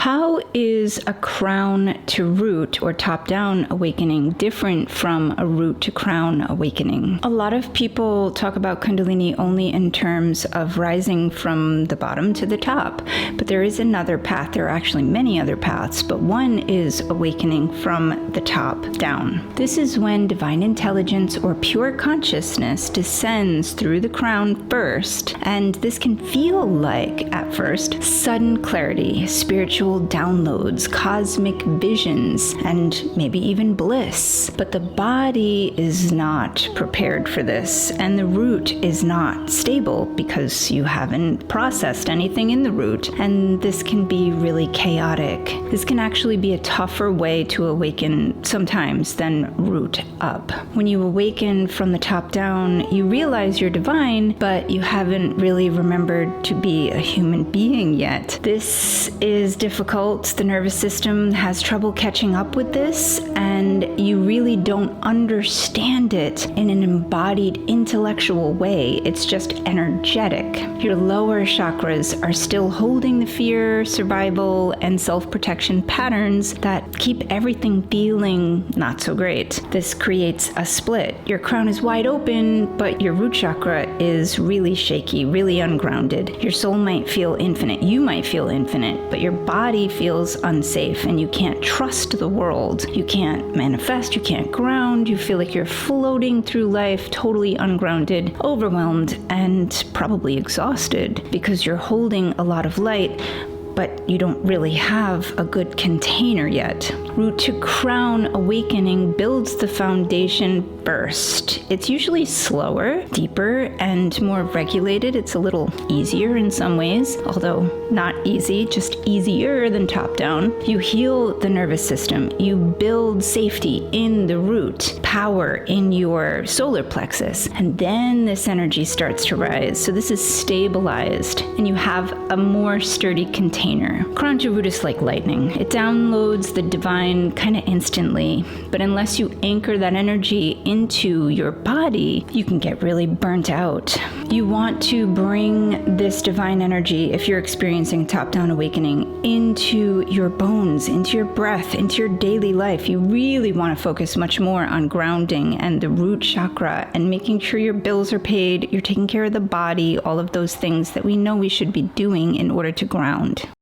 How is a crown to root or top-down awakening different from a root to crown awakening? A lot of people talk about Kundalini only in terms of rising from the bottom to the top, but there is another path. There are actually many other paths, but one is awakening from the top down. This is when divine intelligence or pure consciousness descends through the crown first, and this can feel like, at first, sudden clarity, spiritual downloads, cosmic visions, and maybe even bliss. But the body is not prepared for this, and the root is not stable because you haven't processed anything in the root, and this can be really chaotic. This can actually be a tougher way to awaken sometimes than root up. When you awaken from the top down, you realize you're divine, but you haven't really remembered to be a human being yet. This is difficult. The nervous system has trouble catching up with this, and you really don't understand it in an embodied intellectual way. It's just energetic. Your lower chakras are still holding the fear, survival, and self-protection patterns that keep everything feeling not so great. This creates a split. Your crown is wide open, but your root chakra is really shaky, really ungrounded. Your soul might feel infinite. You might feel infinite, but your body feels unsafe, and you can't trust the world. You can't manifest, you can't ground. You feel like you're floating through life totally ungrounded, overwhelmed, and probably exhausted because you're holding a lot of light, but you don't really have a good container yet. Root to crown awakening builds the foundation first. It's usually slower, deeper, and more regulated. It's a little easier in some ways, although not easy, just easier than top down. You heal the nervous system. You build safety in the root, power in your solar plexus, and then this energy starts to rise. So this is stabilized, and you have a more sturdy container. Crown to root is like lightning. It downloads the divine kind of instantly, but unless you anchor that energy into your body, you can get really burnt out. You want to bring this divine energy, if you're experiencing top-down awakening, into your bones, into your breath, into your daily life. You really want to focus much more on grounding and the root chakra and making sure your bills are paid, you're taking care of the body, all of those things that we know we should be doing in order to ground.